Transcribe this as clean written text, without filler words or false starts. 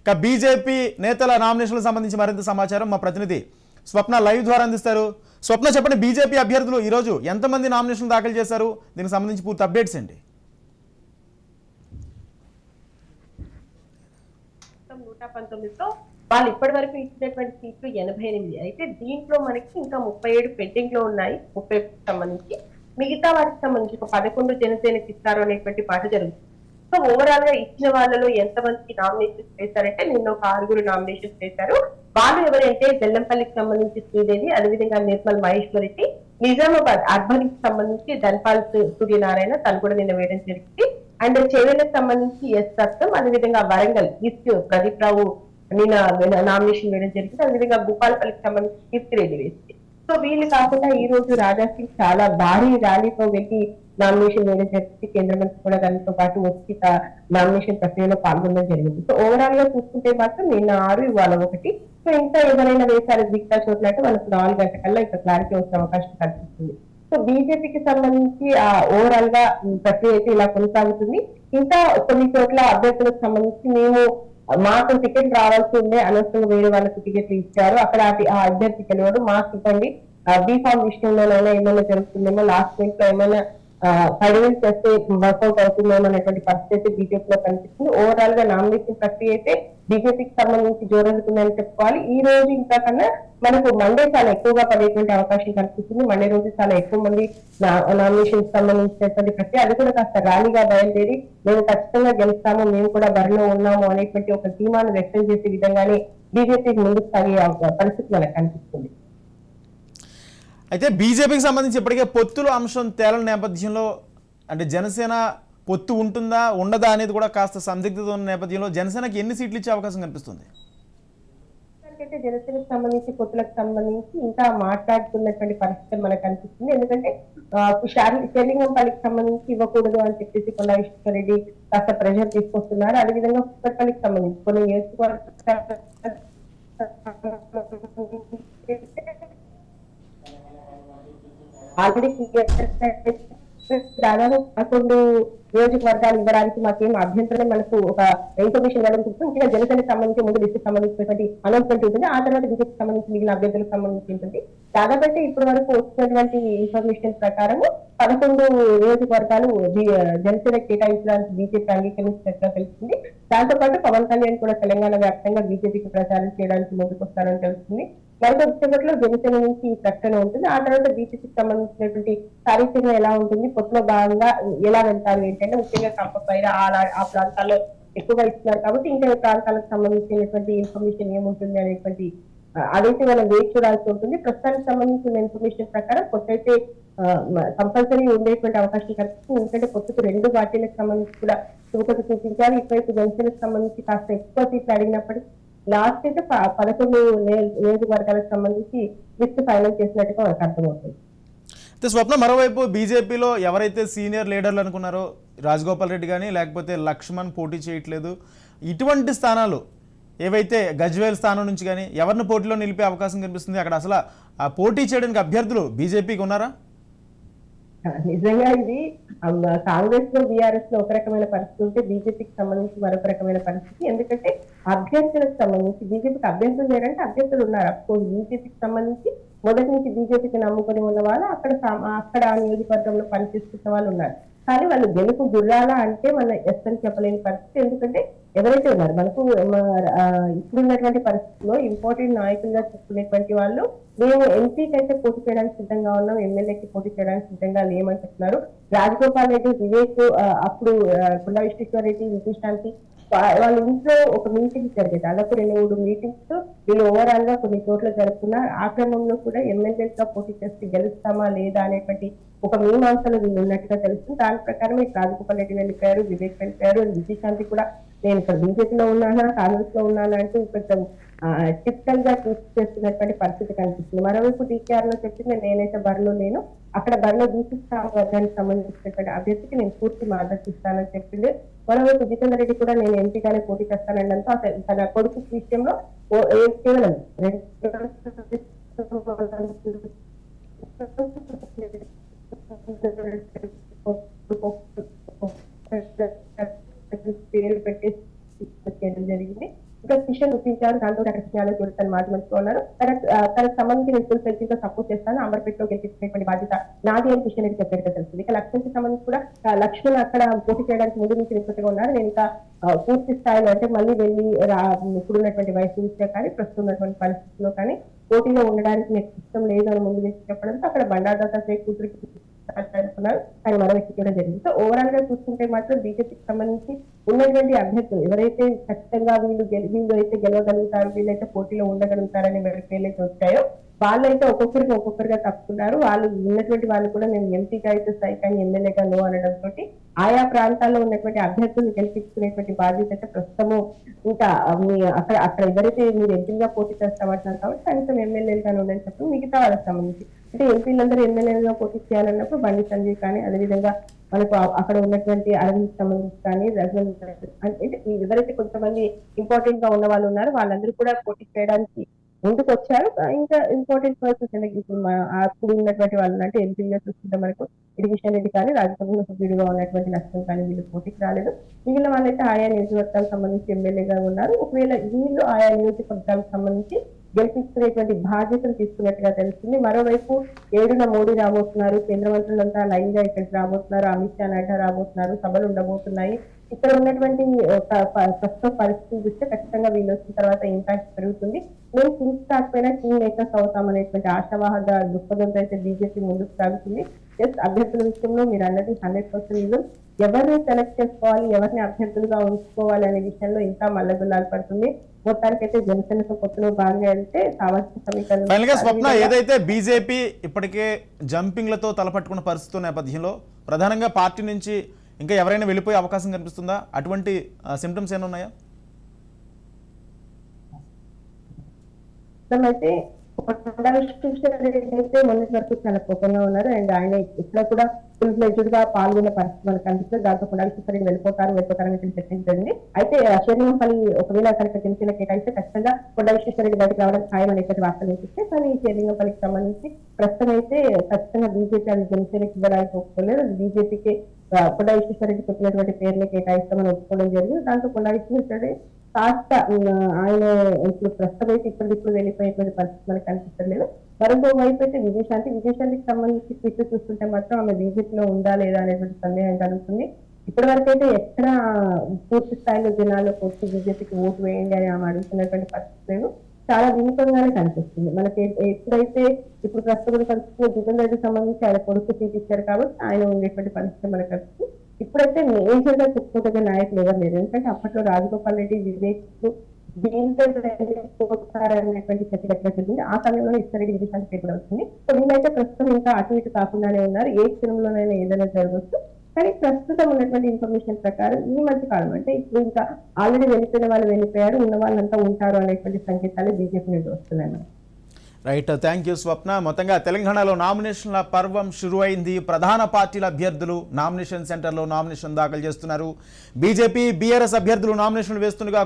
ఇక బీజేపీ నేతల నామినేషన్లకు సంబంధించి మరింత సమాచారం మా ప్రతినిధి స్వప్న లైవ్ ద్వారా అందిస్తారు. స్వప్న, చెప్పండి, బీజేపీ అభ్యర్థులు ఈరోజు ఎంతమంది నామినేషన్ దాఖలు చేశారు? దీనికి సంబంధించి పూర్తి అప్డేట్స్ ఏంటి? 119తో వాళ్ళు ఇప్పటి వరకు ఇచ్చినటువంటి సీట్లు 88. అయితే దీంట్లో మనకి ఇంకా 37 పెండింగ్ లో ఉన్నాయి. 30 సంబంధించి మిగతా వాటికి సంబంధించి ఒక 11 జనసేనకి ఇస్తారు అనేటువంటి మాట జరుగుతుంది. సో ఓవరాల్ గా ఇచ్చిన వాళ్ళలో ఎంతమందికి నామినేషన్ చేశారంటే నిన్న ఒక 6 నామినేషన్ చేశారు. వాళ్ళు ఎవరంటే బెల్లంపల్లికి సంబంధించి శ్రీదేవి, అదేవిధంగా నిర్మల్ మహేశ్వరికి, నిజామాబాద్ అర్బన్ కి సంబంధించి ధన్పాల్ సూర్యనారాయణ తను కూడా నిన్న వేయడం జరిగింది. అండ్ చెవెలకు సంబంధించి ఎస్ సత్యం, అదేవిధంగా వరంగల్ ఈస్ట్ ప్రదీప్ రావు నిన్న నామినేషన్ వేయడం జరిగింది. అదేవిధంగా భూపాలపల్లికి సంబంధించి కీర్తి రెడ్డి వేసింది. సో వీళ్ళు కాకుండా ఈ రోజు రాజా సింగ్ చాలా భారీ ర్యాలీతో వెళ్ళి నామినేషన్ వేయడం జరిగింది. కేంద్ర మంత్రి కూడా దానితో పాటు వచ్చి నామినేషన్ ప్రక్రియలో పాల్గొనడం జరిగింది. సో ఓవరాల్ గా చూసుకుంటే మాత్రం నిన్న 6 ఇవాళ 1. సో ఇంకా ఎవరైనా వేసారు మిగతా చోట్ల అంటే మనకు 4 గంటల కల్లా ఇంకా క్లారిటీ వచ్చే అవకాశం కనిపిస్తుంది. సో బీజేపీకి సంబంధించి ఓవరాల్ గా ప్రక్రియ అయితే ఇలా కొనసాగుతుంది. ఇంకా కొన్ని చోట్ల అభ్యర్థులకు సంబంధించి మేము మాకు టికెట్ రావాల్సి ఉండే, అనవసరంగా వేరే వాళ్ళకి టికెట్లు ఇచ్చారు, అక్కడ ఆ అభ్యర్థి తెలియదు, మాకు ఇవ్వండి, బీఫామ్ విషయంలోనైనా ఏమైనా జరుగుతుందేమో, లాస్ట్ మినిట్ లో ఏమైనా ఫైనల్ చేస్తే వర్కౌట్ అవుతుందేమో అనేటువంటి పరిస్థితి బీజేపీలో కనిపిస్తుంది. ఓవరాల్ గా నామినేషన్ ప్రక్రియ అయితే బీజేపీకి సంబంధించి జోరందుతుందని చెప్పుకోవాలి. ఈ రోజు ఇంకా కన్నా మనకు మండే చాలా ఎక్కువగా పడేటువంటి అవకాశం కనిపిస్తుంది. మండే రోజు చాలా ఎక్కువ మంది నామినేషన్ సంబంధించినటువంటి ప్రక్రియ, అది కూడా కాస్త ర్యాలీగా బయలుదేరి మేము ఖచ్చితంగా గెలుస్తాము, మేము కూడా బరిలో ఉన్నాము అనేటువంటి ఒక ధీమాను వ్యక్తం చేసే విధంగానే బీజేపీకి ముందుకు సాగే పరిస్థితి మనకు కనిపిస్తుంది. అయితే బీజేపీకి సంబంధించి ఇప్పటికే పొత్తుల అంశం తేలని నేపథ్యంలో అంటే జనసేన పొత్తు ఉంటుందా ఉండదా అనేది కూడా కాస్త సందిగ్ధత ఉన్న నేపథ్యంలో జనసేనకి ఎన్ని సీట్లు ఇచ్చే అవకాశం కనిపిస్తుంది? జనసేనకు సంబంధించి పొత్తులకు సంబంధించి ఇంకా మాట్లాడుతున్నటువంటి పరిస్థితి మనకు కనిపిస్తుంది. ఎందుకంటే షర్లింగంపల్లికి సంబంధించి ఇవ్వకూడదు అని చెప్పేసి కొండా విశ్వేశ్వరరెడ్డి కాస్త ప్రెషర్ తీసుకొస్తున్నారు. అదేవిధంగా కుక్కట్పల్లికి సంబంధించి కొన్ని నియోజకవర్గాలు ఆల్రెడీ దాదాపు 11 నియోజకవర్గాలు ఇవ్వడానికి మాకేం అభ్యంతరం, మనకు ఒక ఇన్ఫర్మేషన్ ఇవ్వడం కోసం ముఖ్యంగా జనసేనకు సంబంధించి ముందు లిస్ట్ సంబంధించినటువంటి అనౌన్స్మెంట్ ఉంటుంది. ఆ తర్వాత బీజేపీకి సంబంధించి మిగిలిన అభ్యర్థులకు సంబంధించి ఉంటుంది. దాదాపు అయితే ఇప్పటి వరకు వచ్చినటువంటి ఇన్ఫర్మేషన్ ప్రకారం 11 నియోజకవర్గాలు జనసేన కేటాయించడానికి బీజేపీ అంగీకరించినట్టుగా తెలుస్తుంది. దాంతో పాటు పవన్ కళ్యాణ్ కూడా తెలంగాణ వ్యాప్తంగా బీజేపీకి ప్రచారం చేయడానికి ముందుకు వస్తారని తెలుస్తుంది. మరొక డిసెంబర్లో జనసేన నుంచి ఈ ప్రకటన ఉంటుంది. ఆ తర్వాత బీజేపీకి సంబంధించినటువంటి కార్యాచరణ ఎలా ఉంటుంది, పొత్తులో భాగంగా ఎలా వెళ్తారు ఏంటంటే ముఖ్యంగా కంపపైన ఆ ప్రాంతాల్లో ఎక్కువగా ఇస్తున్నారు కాబట్టి ఇంకా ఈ ప్రాంతాలకు సంబంధించినటువంటి ఇన్ఫర్మేషన్ ఏముంటుంది అనేటువంటి అదైతే మనం వేచి చూడాల్సి ఉంటుంది. ప్రస్తుతానికి సంబంధించిన ఇన్ఫర్మేషన్ ప్రకారం పొత్తు అయితే కంపల్సరీ ఉండేటువంటి అవకాశం కనిపిస్తుంది. ఎందుకంటే పొత్తుకు 2 పార్టీలకు సంబంధించి కూడా సుముఖత చూపించాలి. ఇటువైపు జనసేనకు సంబంధించి కాస్త ఎక్కువ సీట్లు అడిగినప్పటికీ లాస్ట్ అయితే 11 నియోజకవర్గాలకు సంబంధించి లిస్ట్ ఫైనల్ చేసినట్టుగా మనకు అర్థమవుతుంది. స్వప్న, మరోవైపు బీజేపీలో ఎవరైతే సీనియర్ లీడర్లు అనుకున్నారో రాజగోపాల్ రెడ్డి కానీ లేకపోతే లక్ష్మణ్ పోటీ చేయట్లేదు, ఇటువంటి స్థానాలు ఏవైతే గజ్వేల్ స్థానం నుంచి కానీ ఎవరిని పోటీలో నిలిపే అవకాశం కనిపిస్తుంది? అక్కడ అసలు ఆ పోటీ చేయడానికి అభ్యర్థులు బీజేపీకి ఉన్నారా? నిజంగా ఇది కాంగ్రెస్ లో బీఆర్ఎస్ లో ఒక రకమైన పరిస్థితి ఉంటే బీజేపీకి సంబంధించి మరొక రకమైన పరిస్థితి. ఎందుకంటే అభ్యర్థులకు సంబంధించి బీజేపీకి అభ్యర్థులు లేరంటే అభ్యర్థులు ఉన్నారు. అఫ్కోర్స్ బీజేపీకి సంబంధించి మొదటి నుంచి బీజేపీకి నమ్ముకొని ఉన్న వాళ్ళు అక్కడ ఆ నియోజకవర్గంలో పనిచేస్తున్న వాళ్ళు ఉన్నారు. కానీ వాళ్ళు గెలుపు గుర్రాలా అంటే మన ఎస్ అని చెప్పలేని పరిస్థితి. ఎందుకంటే ఎవరైతే ఉన్నారు మనకు ఇప్పుడున్నటువంటి పరిస్థితుల్లో ఇంపార్టెంట్ నాయకులుగా చెప్పుకునేటువంటి వాళ్ళు మేము ఎంపీకి అయితే పోటీ చేయడానికి సిద్ధంగా ఉన్నాం, ఎమ్మెల్యేకి పోటీ చేయడానికి సిద్ధంగా లేమని చెప్తున్నారు. రాజగోపాల్ రెడ్డి, వివేక్, అప్పుడు కొండా విశ్వేశ్వరరెడ్డి, విజయశాంతి వాళ్ళ ఇంట్లో ఒక మీటింగ్ జరిగేది. దాదాపు 2-3 మీటింగ్స్ వీళ్ళు ఓవరాల్ గా కొన్ని చోట్ల జరుపుకున్నారు. ఆ క్రమంలో కూడా ఎమ్మెల్యేగా పోటీ చేస్తే గెలుస్తామా లేదా అనేటువంటి ఒక మీమాంసలు వీళ్ళు ఉన్నట్టుగా తెలుస్తుంది. దాని ప్రకారం రాజగోపాల్ రెడ్డి వెళ్ళిపోయారు, వివేక్ వెళ్ళిపోయారు, విజయశాంతి కూడా నేను ఇక్కడ బీజేపీలో ఉన్నానా కాంగ్రెస్ లో ఉన్నానా అంటూ కొంచెం టిపికల్ గా చేస్తున్నటువంటి పరిస్థితి కనిపిస్తుంది. మరోవైపు డీకేఆర్ లో చెప్పింది నేనైతే బరిలో లేను, అక్కడ బరిలో బీసీ వర్గానికి సంబంధించినటువంటి అభ్యర్థికి నేను పూర్తి మద్దతు ఇస్తానని చెప్పింది. మరోవైపు జితేందర్ రెడ్డి కూడా నేను ఎంపీగానే పోటీ చేస్తానంటూ తన కొడుకు విషయంలో కేవలం పేరు పెట్టేసి చేయడం జరిగింది. ఇంకా కిషన్ ఒప్పించారు. దాంతో అక్కడ విషయాలు కూడా తన మాధ్యమంతో ఉన్నారు. తనకు సంబంధించిన ఫుల్ ఫ్లెడ్జింగ్ గా సపోర్ట్ చేస్తాను, అమర్పేటలో గెలిపించేటువంటి బాధ్యత నాది అని కిషన్ రెడ్డి చెప్పేట్టుగా తెలుస్తుంది. ఇక లక్ష్మణ్ కి సంబంధించి కూడా లక్ష్మణ్ అక్కడ పోటీ చేయడానికి ముందు నుంచి నిపుణులుగా ఉన్నారు. నేను ఇంకా పూర్తి స్థాయిలో అంటే మళ్ళీ వెళ్ళి ఇప్పుడున్నటువంటి వయసు రీత్యా కానీ ప్రస్తుతం ఉన్నటువంటి పరిస్థితుల్లో కానీ పోటీలో ఉండడానికి నాకు ఇష్టం లేదు అని ముందు నుంచి చెప్పడంతో అక్కడ బండాదాత షేక్ కూతురికి అనుకున్నారు. ఆయన మరో వ్యక్తి కూడా జరిగింది. సో ఓవరాల్ గా చూసుకుంటే మాత్రం బీజేపీకి సంబంధించి ఉన్నటువంటి అభ్యర్థులు ఎవరైతే ఖచ్చితంగా వీళ్ళు అయితే గెలవగలుగుతారు, వీళ్ళైతే పోటీలో ఉండగలుగుతారని పేర్లైతే వచ్చాయో వాళ్ళైతే ఒక్కొక్కరిగా తప్పుకున్నారు. వాళ్ళు ఉన్నటువంటి వాళ్ళు కూడా నేను ఎంపీగా అయితే సై కానీ ఎమ్మెల్యేగా నో అనడంతో ఆయా ప్రాంతాల్లో ఉన్నటువంటి అభ్యర్థులను గెలిపించుకునేటువంటి బాధ్యత అయితే ప్రస్తుతము ఇంకా అక్కడ ఎవరైతే మీరు ఎంపీగా పోటీ చేస్తామంటున్నారు కాబట్టి కనీసం ఎమ్మెల్యేలుగానే ఉందని చెప్పి మిగతా వాళ్ళకి సంబంధించి అంటే ఎంపీలందరూ ఎమ్మెల్యేలుగా పోటీ చేయాలన్నప్పుడు బండి సంజయ్ కానీ అదేవిధంగా మనకు అక్కడ ఉన్నటువంటి అరవింద్ సంబంధించి కానీ అంటే ఎవరైతే కొంతమంది ఇంపార్టెంట్ గా ఉన్న వాళ్ళు ఉన్నారో వాళ్ళందరూ కూడా పోటీ చేయడానికి ముందుకు వచ్చారు. ఇంకా ఇంపార్టెంట్ పర్సన్స్ అప్పుడు ఉన్నటువంటి వాళ్ళు అంటే ఎంపీగా చూస్తుంటే మనకు కిషన్ రెడ్డి కానీ రాజ్యసభలో సభ్యుడిగా ఉన్నటువంటి లక్ష్మణ్ కానీ వీళ్ళు పోటీకి రాలేదు. మిగిలిన వాళ్ళైతే ఆయా నియోజకవర్గాలకు సంబంధించి ఎమ్మెల్యేగా ఉన్నారు. ఒకవేళ వీళ్ళు ఆయా నియోజకవర్గాలకు సంబంధించి గెలిపించుకునేటువంటి బాధ్యతలు తీసుకున్నట్టుగా తెలుస్తుంది. మరోవైపు 7న మోడీ రాబోతున్నారు, కేంద్ర మంత్రులంతా లైన్ గా ఇక్కడికి రాబోతున్నారు, అమిత్ షా నడ్డా రాబోతున్నారు, సభలు ఉండబోతున్నాయి. ఇక్కడ ఉన్నటువంటి ప్రస్తుత పరిస్థితులు చూస్తే ఖచ్చితంగా వీళ్ళు వచ్చిన తర్వాత ఇంపాక్ట్ పెరుగుతుంది. మేము కింగ్స్ కాకపోయినా కింగ్ మేకర్స్ అవుతామనేటువంటి ఆశావాహ దృక్పథంతో అయితే బీజేపీ ముందుకు సాగుతుంది. జస్ట్ అభ్యర్థుల విషయంలో మీరు అన్నది 100% నిజం. ఎవరిని సెలెక్ట్ చేసుకోవాలి, ఎవరిని అభ్యర్థులుగా ఉంచుకోవాలి అనే విషయంలో ఇంకా మల్లగుల్లాలు పడుతుంది. మొత్తానికైతే జనసేనతో పొత్తులో భాగంగా వెళ్తే సామాజిక సమీకరణ స్వప్న సమీకరణ ఏదైతే బీజేపీ ఇప్పటికే జంపింగ్లతో తలపట్టుకున్న పరిస్థితుల నేపథ్యంలో ప్రధానంగా పార్టీ నుంచి ఇంకా ఎవరైనా వెళ్ళిపోయే అవకాశం కనిపిస్తుందా? అటువంటి సిమ్టమ్స్ ఏమైనా ఉన్నాయా? అయితే అయితే మొన్నటి వరకు చాలా కోపంగా ఉన్నారు. అండ్ ఆయన ఇక్కడ కూడా ఫుల్ ఫ్లెడ్జ్డ్ గా పాల్గొన్న పరిస్థితి మనకు కనిపిస్తుంది. దాంతో కొండ విశ్వేశ్వరరెడ్డి వెళ్ళిపోతారని చెప్పేసింది. అయితే షేర్లింగంపల్లి ఒకవేళ కనుక జనసేన కేటాయిస్తే ఖచ్చితంగా కొండ విశ్వేశ్వరరెడ్డి బయటకు రావడం ఖాయం అనేటువంటి వార్తలు వినిపిస్తే కానీ షేర్లింగంపల్లికి సంబంధించి ప్రస్తుతం అయితే ఖచ్చితంగా బీజేపీ అది జనసేనకి ఇవ్వడానికి ఒప్పుకోలేదు. బీజేపీకి కొండ విశ్వేశ్వరరెడ్డి చెప్పినటువంటి పేర్లు కేటాయిస్తామని ఒప్పుకోవడం జరిగింది. దాంతో కొండ విశ్వేశ్వరరెడ్డి కాస్త ఆయన ఇప్పుడు ప్రస్తుతం అయితే ఇప్పుడు వెళ్ళిపోయేటువంటి పరిస్థితి మనకు కనిపించలేదు. మరొక వైపు అయితే విజయశాంతికి సంబంధించి ట్విట్ చూస్తుంటే మాత్రం ఆమె బీజేపీలో ఉందా లేదా అనేటువంటి సందేహం కలుగుతుంది. ఇప్పటి వరకు అయితే ఎక్కడ పూర్తి స్థాయిలో జనాల్లో పూర్తి బీజేపీకి ఓటు వేయండి అని ఆమె అడుగుతున్నటువంటి పరిస్థితి లేదు. చాలా వినూతంగానే కనిపిస్తుంది మనకి. ఎప్పుడైతే ఇప్పుడు ప్రస్తుత పరిస్థితిలో జితేందర్ రెడ్డికి సంబంధించి ఆయన కొడుకు సీట్ ఇచ్చారు కాబట్టి ఆయన ఉండేటువంటి పరిస్థితి మనకు కనిపిస్తుంది. ఇప్పుడైతే మేజర్ గా చెప్పుకోదగ్గ నాయకులు ఎవరు లేరు. ఎందుకంటే అప్పట్లో రాజగోపాల్ రెడ్డి, వివేక్ పోతారనేటువంటి చర్చ జరిగింది. ఆ సమయంలో ఇస్తారెడ్డి విజయశాంతి పేరు కూడా వచ్చింది. సో వీళ్ళైతే ప్రస్తుతం ఇంకా అటు ఇటు కాకుండానే ఉన్నారు. ఏ క్షణంలోనైనా ఏదైనా జరగవచ్చు. కానీ ప్రస్తుతం ఉన్నటువంటి ఇన్ఫర్మేషన్ ప్రకారం ఈ మధ్య కాలం అంటే ఇప్పుడు ఇంకా ఆల్రెడీ వెళ్ళిపోయిన వాళ్ళు వెళ్ళిపోయారు, ఉన్న వాళ్ళంతా ఉంటారు అనేటువంటి సంకేతాలు బీజేపీ నుండి వస్తున్నాయి. రైట్, థ్యాంక్ యూ స్వప్న. మొత్తంగా తెలంగాణలో నామినేషన్ల పర్వం షురు అయింది. ప్రధాన పార్టీల అభ్యర్థులు నామినేషన్ సెంటర్లో నామినేషన్ దాఖలు చేస్తున్నారు. బీజేపీ, బీఆర్ఎస్ అభ్యర్థులు నామినేషన్లు వేస్తుండగా